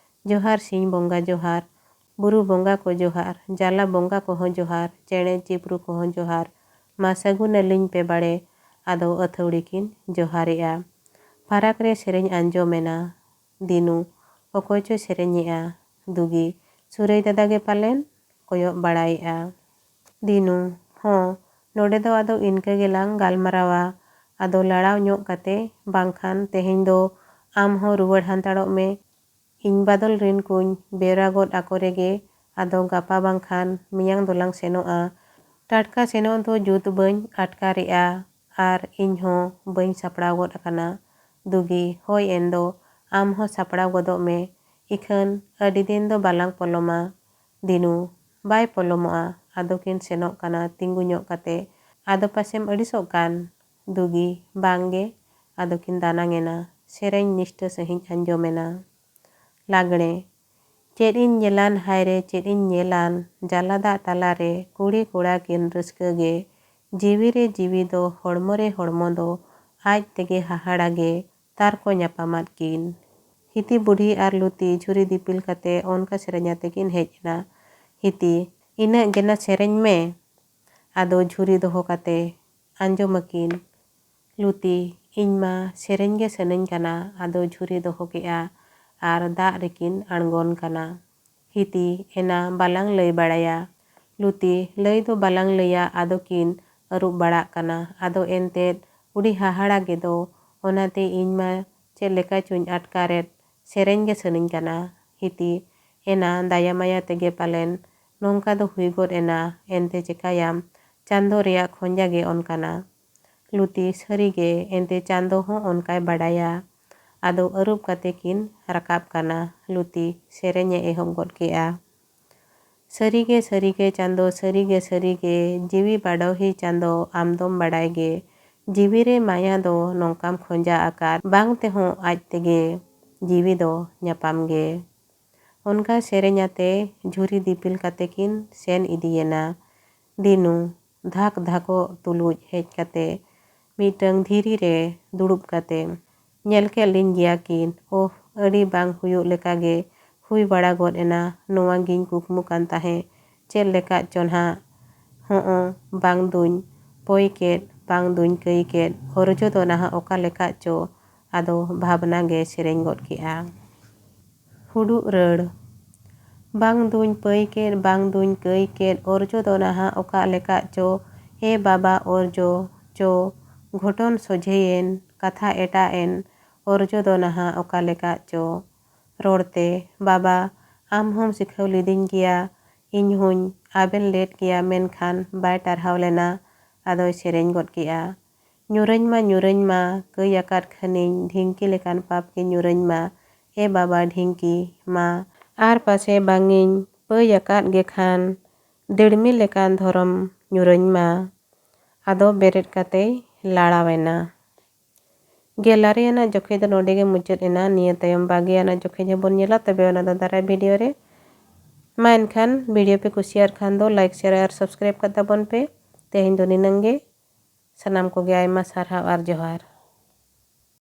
ᱡᱚᱦᱟᱨ ᱥᱤᱧ ᱵᱚᱸᱜᱟ ᱡᱚᱦᱟᱨ, ᱵᱩᱨᱩ ᱵᱚᱸᱜᱟ ᱠᱚ ᱡᱚᱦᱟᱨ, ᱡᱟᱞᱟ ᱵᱚᱸᱜᱟ ᱠᱚᱦᱚᱸ ᱡᱚᱦᱟᱨ, ᱪᱮᱬᱮ ᱪᱤᱯᱨᱩ ᱠᱚᱦᱚᱸ ᱡᱚᱦᱟᱨ, मा सागुनालिᱧ पे बाड़े आदो अथौड़ी किन जोहारेआ। फाराक रे सेरेñ आंजोमेना दिनु अकय चो सेरेñेआ दुगी सुरई दादा गे पालेन कोयok बाड़ायेआ। दिनु ᱦᱚᱸ ᱱᱚᱰᱮ ᱫᱚ ᱟᱫᱚ ᱤᱱᱠᱟᱹ ᱜᱮᱞᱟᱝ ᱜᱟᱞᱢᱟᱨᱟᱣᱟ ᱟᱫᱚ ᱞᱟᱲᱟᱣ ᱧᱚᱜ ᱠᱟᱛᱮ ᱵᱟᱝᱠᱷᱟᱱ ᱛᱮᱦᱮᱧ ᱫᱚ ᱟᱢ ᱦᱚᱸ ᱨᱩᱣᱟᱹᱲ ᱦᱟᱱᱛᱟᱲᱚᱜ ᱢᱮ ᱤᱧ ᱵᱟᱫᱚᱞ ᱨᱤᱱ ᱠᱩᱧ ᱵᱮᱣᱨᱟ ᱜᱚᱫ ᱟᱠᱚ ᱨᱮᱜᱮ ᱟᱫᱚ ᱜᱟᱯᱟ ᱵᱟᱝᱠᱷᱟन ᱢᱮᱭᱟᱝ ᱫᱚᱞᱟᱝ ᱥᱮᱱᱚᱜᱼᱟ᱾ ᱴᱟᱴᱠᱟ ᱥᱮᱱᱚᱜ ᱫᱚ ᱡᱩᱛ ᱵᱟᱹᱧ ᱟᱴᱠᱟᱨᱮᱜᱼᱟ ᱟᱨ ᱤᱧ ᱦᱚᱸ ᱵᱟᱹᱧ ᱥᱟᱯᱲᱟᱣ ᱜᱚᱫ ᱟᱠᱟᱱᱟ᱾ ᱫᱩᱜᱤ ᱦᱳᱭ ᱮᱱᱫᱚ ᱟᱢ ᱦᱚᱸ ᱥᱟᱯᱲᱟᱣ ᱜᱚᱫᱚᱜ ᱢᱮ ᱤᱠᱷᱟᱹᱱ ᱟᱹᱰᱤ ᱫᱤᱱ ᱫᱚ ᱵᱟᱞᱟᱝ ᱯᱚᱞᱚᱢᱟ᱾ ᱫᱤᱱᱩ ᱵᱟᱭ ᱯᱚᱞᱚᱢᱚᱜᱼᱟ ᱟᱫᱚ ᱠᱤᱱ ᱥᱮᱱᱚᱜ ᱠᱟᱱᱟ ᱛᱤᱸᱜᱩ ᱧᱚᱜ ᱠᱟᱛᱮ᱾ ᱟᱫᱚ ᱯᱟᱥᱮᱢ ᱟᱹᱲᱤᱥᱚᱜ ᱠᱟᱱ? ᱫᱩᱜᱤ ᱵᱟᱝᱜᱮ ᱟᱫᱚ ᱠᱤᱱ ᱫᱟᱱᱟᱝ ᱮᱱᱟ᱾ ᱥᱮᱨᱮᱧ ᱱᱤᱥᱴᱟᱹ ᱥᱟᱺᱦᱤᱡ ᱟᱸᱡᱚᱢᱮᱱᱟ᱾ ᱞᱟᱜᱽᱬᱮ ᱪᱮᱫ ᱤᱧ ᱧᱮᱞᱟᱱ ᱦᱟᱭᱨᱮ ᱪᱮᱫ ᱤᱧ ᱧᱮᱞᱟᱱ ᱡᱟᱞᱟ ᱫᱟᱜ ᱛᱟᱞᱟᱨᱮ ᱠᱩᱲᱤ ᱠᱚᱲᱟ ᱠᱤᱱ ᱨᱟᱹᱥᱠᱟᱹ ᱜᱮ ᱡᱤᱣᱤ ᱨᱮ ᱡᱤᱣᱤ ᱫᱚ ᱦᱚᱲᱢᱚ ᱨᱮ ᱦᱚᱲᱢᱚ ᱫᱚ ᱟᱡ ᱛᱮᱜᱮ ᱦᱟᱦᱟᱲᱟᱜᱮ ᱛᱟᱨ ᱠᱚ ᱧᱟᱯᱟᱢᱟᱫ ᱠᱤᱱ᱾ ᱦᱤᱛᱤ ᱵᱩᱰᱷᱤ ᱟᱨ ᱞᱩᱛᱤ ᱡᱷᱩᱨᱤ ᱫᱤᱯᱤᱞ ᱠᱟᱛᱮ ᱚᱱᱠᱟ ᱥᱮᱨᱮᱧ ᱟᱛᱮ ᱠᱤᱱ ᱦᱮᱡ ᱮᱱᱟ᱾ ᱦᱤᱛᱤ ᱤᱱᱟᱹᱜ ᱜᱮᱱᱟ ᱥᱮᱨᱮᱧ ᱢᱮ᱾ ᱟᱫᱚ ᱡᱷᱩᱨᱤ ᱫᱚᱦᱚ ᱠᱟᱛᱮ ᱟᱸᱡᱚᱢᱟᱠᱤᱱ᱾ ᱞᱩᱛᱤ ᱤᱧ ᱢᱟ ᱥᱮᱨᱮᱧ ᱜᱮ ᱥᱟᱱᱟᱧ ᱠᱟᱱᱟ ᱟᱫᱚ ᱡᱷᱩᱨᱤ ᱫᱚᱦᱚ ᱠᱮᱜᱼᱟ ᱟᱨ ᱫᱟᱜ ᱨᱮᱠᱤᱱ ᱟᱬᱜᱚᱱ ᱠᱟᱱᱟ᱾ ᱦᱤᱛᱤ ᱮᱱᱟ ᱵᱟᱞᱟᱝ ᱞᱟᱹᱭ ᱵᱟᱲᱟᱭᱟ᱾ ᱞᱩᱛᱤ ᱞᱟᱹᱭ ᱫᱚ ᱵᱟᱞᱟᱝ ᱞᱟᱹᱭᱟ ᱟᱫᱚ ᱠᱤᱱ ᱟᱹᱨᱩᱵ ᱵᱟᱲᱟᱜ ᱠᱟᱱᱟ᱾ ᱟᱫᱚ ᱮᱱᱛᱮᱫ ᱩᱰᱤ ᱦᱟᱦᱟᱲᱟ ᱜᱮᱫᱚ ᱚᱱᱟᱛᱮ ᱤᱧ ᱢᱟ ᱪᱮᱫ ᱞᱮᱠᱟ ᱪᱚᱧ ᱟᱴᱠᱟᱨᱮᱫ ᱥᱮᱨᱮᱧ ᱜᱮ ᱥᱟᱱᱟᱧ ᱠᱟᱱᱟ᱾ ᱦᱤᱛᱤ ᱮᱱᱟ ᱫᱟᱭᱟ ᱢᱟᱭᱟ ᱛᱮᱜᱮ ᱯᱟᱞᱮᱱ ᱱᱚᱝᱠᱟ ᱫᱚ ᱦᱩᱭ ᱜᱚᱫ ᱮᱱᱟ ᱮᱱᱛᱮ ᱪᱮᱠᱟᱭᱟᱢ ᱪᱟᱸᱫᱳ ᱨᱮᱭᱟᱜ ᱠᱷᱚᱸᱡᱟ ᱜᱮ ᱚᱱᱠᱟᱱᱟ᱾ ᱞᱩᱛᱤ ᱥᱟᱹᱨᱤᱜᱮ ᱮᱱᱛᱮ ᱪᱟᱸᱫᱳ ᱦᱚᱸ ᱚᱱᱠᱟᱭ ᱵᱟᱰᱟᱭᱟ᱾ ᱟᱫᱚ ᱟᱹᱨᱩᱵ ᱠᱟᱛᱮ ᱠᱤᱱ ᱨᱟᱠᱟᱵ ᱠᱟᱱᱟ᱾ ᱞᱩᱛᱤ ᱥᱮᱨᱮᱧᱮ ᱮᱦᱚᱵ ᱜᱚᱫ ᱠᱮᱜᱼᱟ᱾ ᱥᱟᱹᱨᱤᱜᱮ ᱥᱟᱹᱨᱤᱜᱮ ᱪᱟᱸᱫᱳ ᱥᱟᱹᱨᱤᱜᱮ ᱥᱟᱹᱨᱤᱜᱮ ᱡᱤᱣᱤ ᱵᱟᱰᱳᱦᱤ ᱪᱟᱸᱫᱳ ᱟᱢᱫᱚᱢ ᱵᱟᱰᱟᱭ ᱜᱮ ᱡᱤᱣᱤ ᱨᱮ ᱢᱟᱭᱟ ᱫᱚ ᱱᱚᱝᱠᱟᱢ ᱠᱷᱚᱸᱡᱟ ᱟᱠᱟᱫ ᱵᱟᱝ ᱛᱮᱦᱚᱸ ᱟᱡ ᱛᱮᱜᱮ ᱡᱤᱣᱤ ᱫᱚ ᱧᱟᱯᱟᱢ ᱜᱮ᱾ ᱚᱱᱠᱟ ᱥᱮᱨᱮᱧ ᱟᱛᱮ ᱡᱷᱩᱨᱤ ᱫᱤᱯᱤᱞ ᱠᱟᱛᱮ ᱠᱤᱱ ᱥᱮᱱ ᱤᱫᱤᱭᱮᱱᱟ᱾ ᱫᱤᱱᱩ ᱫᱷᱟᱠ ᱫᱷᱟᱠᱚᱜ ᱛᱩᱞᱩᱡ ᱦᱮᱡ ᱠᱟᱛᱮ ᱢᱤᱫᱴᱟᱝ ᱫᱷᱤᱨᱤ ᱨᱮ ᱫᱩᱲᱩᱵ ᱠᱟᱛᱮ ᱧᱮᱞ ᱠᱮᱫ ᱞᱤᱧ ᱜᱮᱭᱟ ᱠᱤᱱ ᱳᱦ ᱟᱹᱰᱤ ᱵᱟᱝ ᱦᱩᱭᱩᱜ ᱞᱮᱠᱟᱜᱮ ᱦᱩᱭ ᱵᱟᱲᱟ ᱜᱚᱫ ᱮᱱᱟ ᱱᱚᱣᱟ ᱜᱤᱧ ᱠᱩᱠᱢᱩ ᱠᱟᱱ ᱛᱟᱦᱮᱸ ᱪᱮᱫ ᱞᱮᱠᱟ ᱪᱚ ᱱᱟᱦᱟᱜ ᱦᱚᱸᱜ ᱵᱟᱝ ᱫᱩᱧ ᱯᱚᱭ ᱠᱮᱫ ᱵᱟᱝ ᱫᱩᱧ ᱠᱟᱹᱭ ᱠᱮᱫ ᱚᱨᱡᱚ ᱫᱚ ᱱᱟᱦᱟᱜ ᱚᱠᱟ ᱞᱮᱠᱟ ᱪᱚ ᱟᱫᱚ ᱵᱷᱟᱵᱽᱱᱟ ᱜᱮ ᱥᱮᱨᱮᱧ ᱜᱚᱫ ᱠᱮᱜᱼᱟ᱾ ᱦᱩᱰᱩᱜ ᱨᱟᱹᱲ ᱵᱟᱝ ᱫᱩᱧ ᱯᱟᱹᱭ ᱠᱮᱫ ᱵᱟᱝ ᱫᱩᱧ ᱠᱟᱹᱭ ᱠᱮᱫ ᱚᱨᱡᱚ ᱫᱚ ᱱᱟᱦᱟᱜ ᱚᱠᱟ ᱞᱮᱠᱟ ᱪᱚ ᱮ ᱵᱟᱵᱟ ᱚᱨᱡᱚ ᱪᱚ ᱜᱷᱚᱴᱚᱱ ᱥᱚᱡᱷᱮᱭᱮᱱ ᱠᱟᱛᱷᱟ ᱮᱴᱟᱜ ᱮᱱ ᱚᱨᱡᱚ ᱫᱚ ᱱᱟᱦᱟᱜ ᱚᱠᱟ ᱞᱮᱠᱟ ᱪᱚ᱾ ᱨᱚᱲᱛᱮ ᱵᱟᱵᱟ ᱟᱢ ᱦᱚᱢ ᱥᱤᱠᱷᱟᱹᱣ ᱞᱤᱫᱤᱧ ᱜᱮᱭᱟ ᱤᱧ ᱦᱚᱧ ᱟᱵᱮᱱ ᱞᱮᱫ ᱜᱮᱭᱟ ᱢᱮᱱᱠᱷᱟᱱ ᱵᱟᱭ ᱴᱟᱨᱦᱟᱣ ᱞᱮᱱᱟ᱾ ᱟᱫᱚᱭ ᱥᱮᱨᱮᱧ ᱜᱚᱫ ᱠᱮᱜᱼᱟ᱾ ᱧᱩᱨᱟᱹᱧ ᱢᱟ ᱠᱟᱹᱭ ᱟᱠᱟᱫ ᱠᱷᱟᱱᱤᱧ ᱰᱷᱤᱝᱠᱤ ᱞᱮᱠᱟᱱ ᱯᱟᱯ ᱜᱮ ᱧᱩᱨᱟᱹᱧ ᱢᱟ ᱮ ᱵᱟᱵᱟ ᱰᱷᱤᱝᱠᱤ ᱢᱟ ᱟᱨ ᱯᱟᱥᱮ ᱵᱟᱝᱤᱧ ᱯᱟᱹᱭ ᱟᱠᱟᱫ ᱜᱮ ᱠᱷᱟᱱ ᱫᱤᱲᱢᱤ ᱞᱮᱠᱟᱱ ᱫᱷᱚᱨᱚᱢ ᱧᱩᱨᱟᱹᱧ ᱢᱟ᱾ ᱟᱫᱚ ᱵᱮᱨᱮᱫ ᱠᱟᱛᱮᱭ ᱞᱟᱲᱟᱣᱮᱱᱟ᱾ 12 ᱟᱱᱟᱜ ᱡᱚᱠᱷᱮᱡ ᱫᱚ ᱱᱚᱰᱮ ᱜᱮ ᱢᱩᱪᱟᱹᱫ ᱮᱱᱟ᱾ ᱱᱤᱭᱟᱹ ᱛᱟᱭᱚᱢ 20 ᱟᱱᱟᱜ ᱡᱚᱠᱷᱮᱡ ᱦᱚᱸᱵᱚᱱ ᱧᱮᱞᱟ ᱛᱚᱵᱮ ᱚᱱᱟ ᱫᱚ ᱫᱟᱨᱟᱭ ᱵᱷᱤᱰᱤᱭᱳ ᱨᱮ᱾ ᱢᱟ ᱮᱱᱠᱷᱟᱱ ᱵᱷᱤᱰᱤᱭᱳ ᱯᱮ ᱠᱩᱥᱤᱭᱟᱜ ᱠᱷᱟᱱ ᱫᱚ ᱞᱟᱭᱤᱠ ᱥᱮᱭᱟᱨ ᱟᱨ ᱥᱟᱵᱥᱠᱨᱟᱭᱤᱵ ᱠᱟᱜ ᱛᱟᱵᱚᱱ ᱯᱮ᱾ ᱛᱮᱦᱮᱧ ᱫᱚ ᱱᱤᱱᱟᱹᱝ ᱜᱮ᱾ ᱥᱟᱱᱟᱢ ᱠᱚᱜᱮ ᱟᱭᱢᱟ ᱥᱟᱨᱦᱟᱣ ᱟᱨ ᱡᱚᱦᱟᱨ।